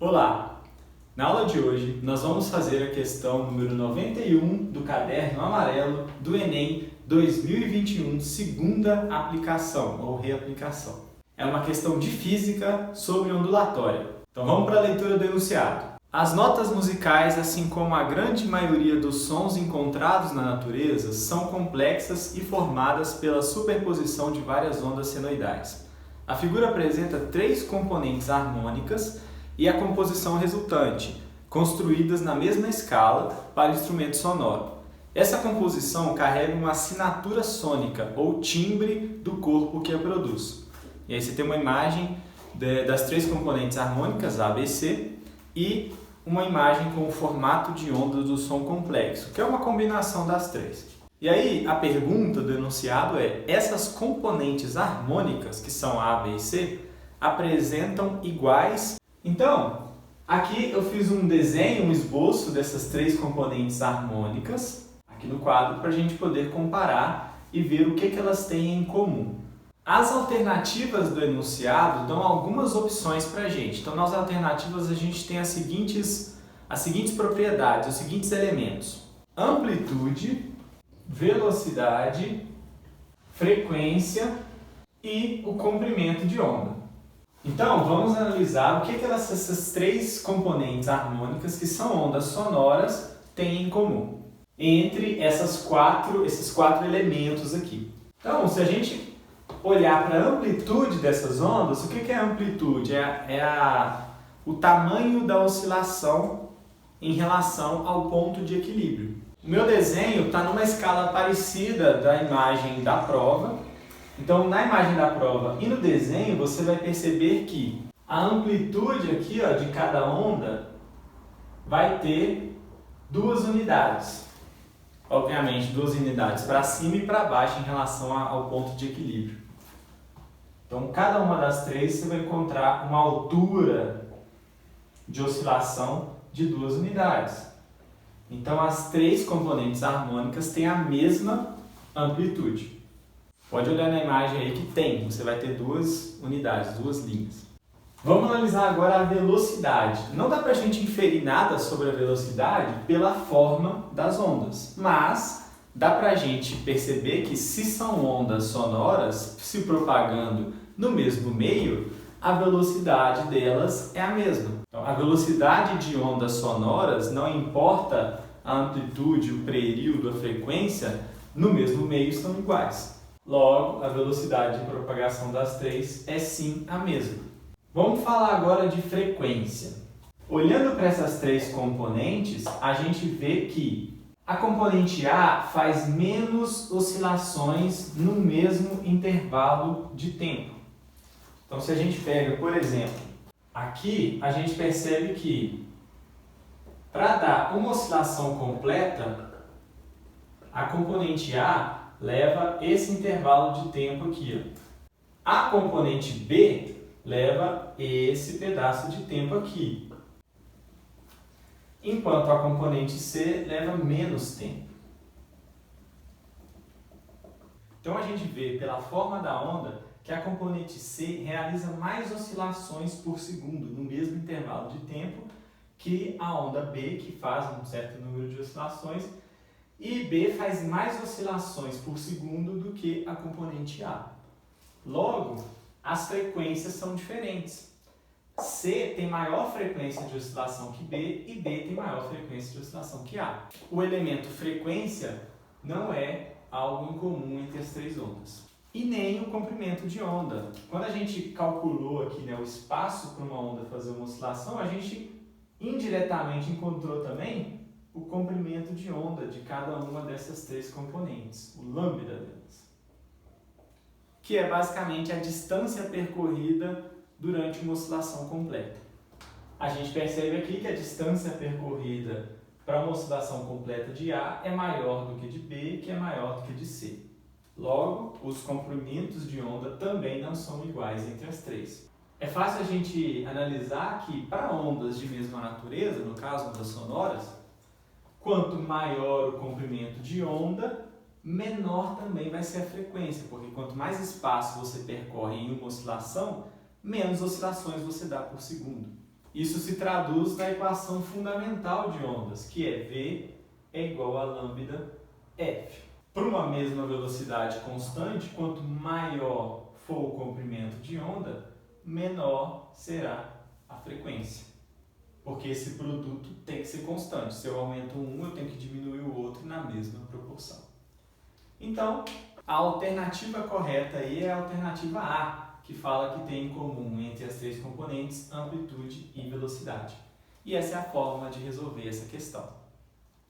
Olá! Na aula de hoje, nós vamos fazer a questão número 91 do caderno amarelo do Enem 2021, segunda aplicação ou reaplicação. É uma questão de física sobre ondulatória. Então vamos para a leitura do enunciado. As notas musicais, assim como a grande maioria dos sons encontrados na natureza, são complexas e formadas pela superposição de várias ondas senoidais. A figura apresenta três componentes harmônicas e a composição resultante, construídas na mesma escala para instrumento sonoro. Essa composição carrega uma assinatura sônica ou timbre do corpo que a produz. E aí você tem uma imagem das três componentes harmônicas, A, B, C, e uma imagem com o formato de ondas do som complexo, que é uma combinação das três. E aí a pergunta do enunciado é: essas componentes harmônicas, que são A, B e C, apresentam iguais? Então, aqui eu fiz um desenho, um esboço dessas três componentes harmônicas, aqui no quadro, para a gente poder comparar e ver o que elas têm em comum. As alternativas do enunciado dão algumas opções para a gente. Então, nas alternativas a gente tem as seguintes propriedades, os seguintes elementos: amplitude, velocidade, frequência e o comprimento de onda. Então, vamos analisar o que essas três componentes harmônicas, que são ondas sonoras, têm em comum entre esses quatro elementos aqui. Então, se a gente olhar para a amplitude dessas ondas, o que é a amplitude? O tamanho da oscilação em relação ao ponto de equilíbrio. O meu desenho está numa escala parecida da imagem da prova. Então, na imagem da prova e no desenho, você vai perceber que a amplitude aqui, de cada onda vai ter duas unidades. Obviamente, duas unidades para cima e para baixo em relação ao ponto de equilíbrio. Então, cada uma das três você vai encontrar uma altura de oscilação de duas unidades. Então, as três componentes harmônicas têm a mesma amplitude. Pode olhar na imagem aí que você vai ter duas unidades, duas linhas. Vamos analisar agora a velocidade. Não dá para a gente inferir nada sobre a velocidade pela forma das ondas, mas dá para a gente perceber que se são ondas sonoras se propagando no mesmo meio, a velocidade delas é a mesma. Então, a velocidade de ondas sonoras, não importa a amplitude, o período, a frequência, no mesmo meio estão iguais. Logo, a velocidade de propagação das três é sim a mesma. Vamos falar agora de frequência. Olhando para essas três componentes, a gente vê que a componente A faz menos oscilações no mesmo intervalo de tempo. Então, se a gente pega, por exemplo, aqui a gente percebe que para dar uma oscilação completa, a componente A leva esse intervalo de tempo aqui. A componente B leva esse pedaço de tempo aqui. Enquanto a componente C leva menos tempo. Então a gente vê pela forma da onda que a componente C realiza mais oscilações por segundo no mesmo intervalo de tempo que a onda B, que faz um certo número de oscilações, e B faz mais oscilações por segundo do que a componente A. Logo, as frequências são diferentes. C tem maior frequência de oscilação que B e B tem maior frequência de oscilação que A. O elemento frequência não é algo incomum entre as três ondas. E nem o comprimento de onda. Quando a gente calculou aqui, o espaço para uma onda fazer uma oscilação, a gente indiretamente encontrou também o comprimento de onda de cada uma dessas três componentes, o lambda delas, que é basicamente a distância percorrida durante uma oscilação completa. A gente percebe aqui que a distância percorrida para uma oscilação completa de A é maior do que de B, que é maior do que de C. Logo, os comprimentos de onda também não são iguais entre as três. É fácil a gente analisar que para ondas de mesma natureza, no caso ondas sonoras, quanto maior o comprimento de onda, menor também vai ser a frequência, porque quanto mais espaço você percorre em uma oscilação, menos oscilações você dá por segundo. Isso se traduz na equação fundamental de ondas, que é V é igual a lambda F. Para uma mesma velocidade constante, quanto maior for o comprimento de onda, menor será a frequência. Porque esse produto tem que ser constante. Se eu aumento um, eu tenho que diminuir o outro na mesma proporção. Então, a alternativa correta aí é a alternativa A, que fala que tem em comum entre as três componentes amplitude e velocidade. E essa é a forma de resolver essa questão.